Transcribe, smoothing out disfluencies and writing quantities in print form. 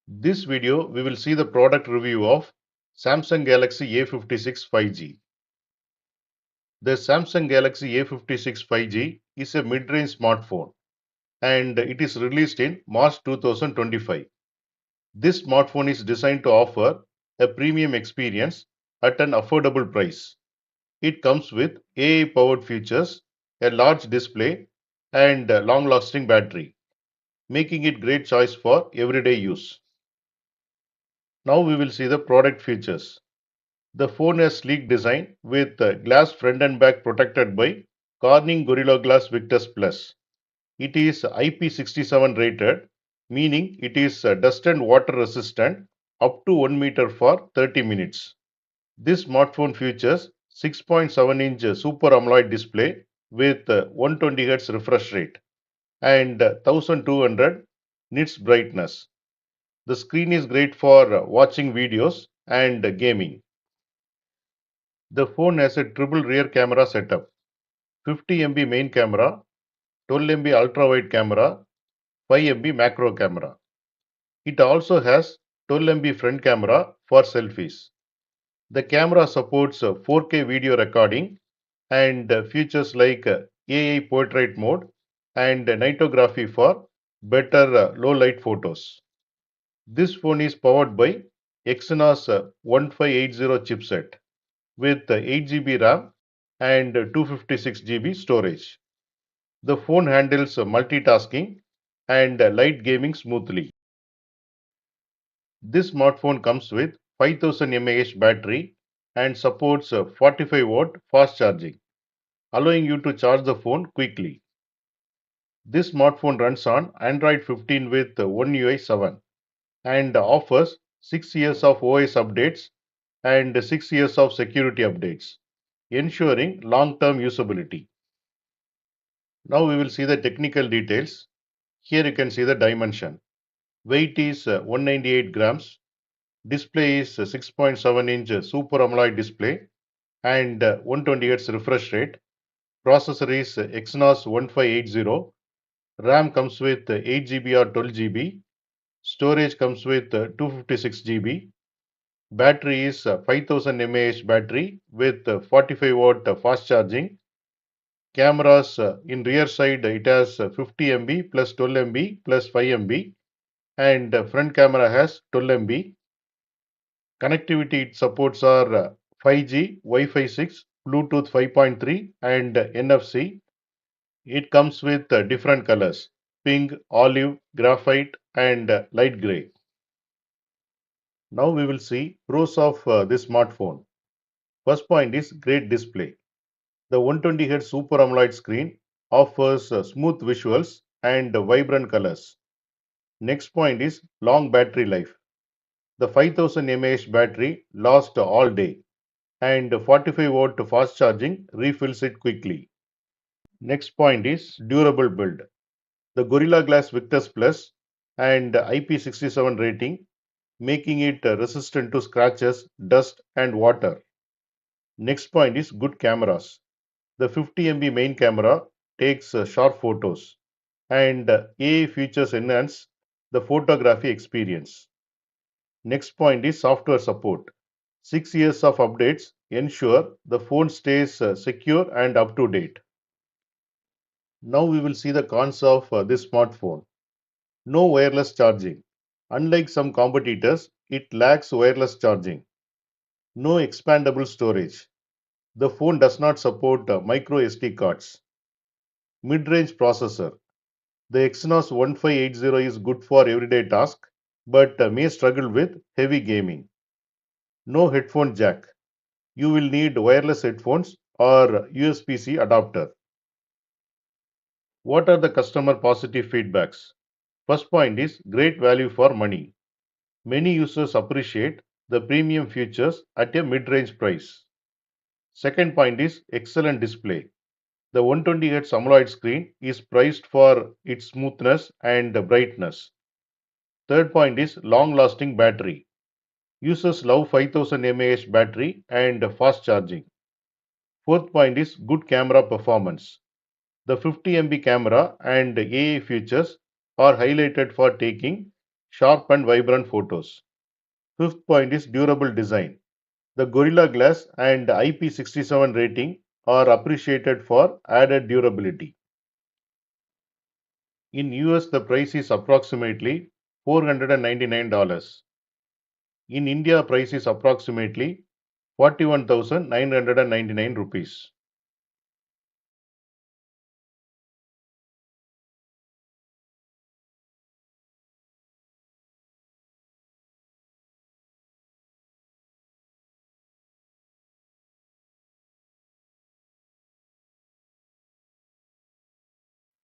This video we will see the product review of Samsung Galaxy A56 5G. The Samsung Galaxy A56 5G is a mid-range smartphone and it is released in March 2025. This smartphone is designed to offer a premium experience at an affordable price. It comes with AI-powered features, a large display and a long-lasting battery, making it great choice for everyday use. Now we will see the product features. The phone has sleek design with glass front and back protected by Corning Gorilla Glass Victus Plus. It is IP67 rated, meaning it is dust and water resistant up to 1 meter for 30 minutes. This smartphone features 6.7-inch Super AMOLED display with 120 Hz refresh rate and 1200 nits brightness. The screen is great for watching videos and gaming. The phone has a triple rear camera setup, 50 MP main camera, 12 MP ultra-wide camera, 5 MP macro camera. It also has 12 MP front camera for selfies. The camera supports 4K video recording and features like AI portrait mode and nightography for better low light photos. This phone is powered by Exynos 1580 chipset with 8 GB RAM and 256 GB storage. The phone handles multitasking and light gaming smoothly. This smartphone comes with 5000 mAh battery and supports 45-watt fast charging, allowing you to charge the phone quickly. This smartphone runs on Android 15 with One UI 7 and offers 6 years of OS updates and 6 years of security updates, ensuring long-term usability. Now we will see the technical details. Here you can see the dimension. Weight is 198 grams. Display is 6.7-inch Super AMOLED display and 120 Hz refresh rate. Processor is Exynos 1580. RAM comes with 8 GB or 12 GB. Storage comes with 256 GB. Battery is 5000 mAh battery with 45-watt fast charging. Cameras in rear side it has 50 MP plus 12 MP plus 5 MP and front camera has 12 MP. Connectivity it supports are 5G, Wi-Fi 6, Bluetooth 5.3 and NFC. It comes with different colors: pink, olive, graphite and light grey. Now we will see pros of this smartphone. First point is great display. The 120 Hz Super AMOLED screen offers smooth visuals and vibrant colors. Next point is long battery life. The 5000 mAh battery lasts all day and 45-watt fast charging refills it quickly. Next point is durable build. The Gorilla Glass Victus Plus and IP67 rating, making it resistant to scratches, dust and water. Next point is good cameras. The 50 MP main camera takes sharp photos and AI features enhance the photography experience. Next point is software support. 6 years of updates ensure the phone stays secure and up to date. Now we will see the cons of this smartphone. No wireless charging. Unlike some competitors, it lacks wireless charging. No expandable storage. The phone does not support micro SD cards. Mid-range processor. The Exynos 1580 is good for everyday tasks but may struggle with heavy gaming. No headphone jack. You will need wireless headphones or USB-C adapter. What are the customer positive feedbacks? First point is great value for money. Many users appreciate the premium features at a mid-range price. Second point is excellent display. The 120 Hz AMOLED screen is priced for its smoothness and brightness. Third point is long-lasting battery. Users love 5000 mAh battery and fast charging. Fourth point is good camera performance. The 50 MP camera and AI features are highlighted for taking sharp and vibrant photos. Fifth point is durable design. The Gorilla Glass and IP67 rating are appreciated for added durability. In US, the price is approximately $499. In India, price is approximately 41,999 rupees.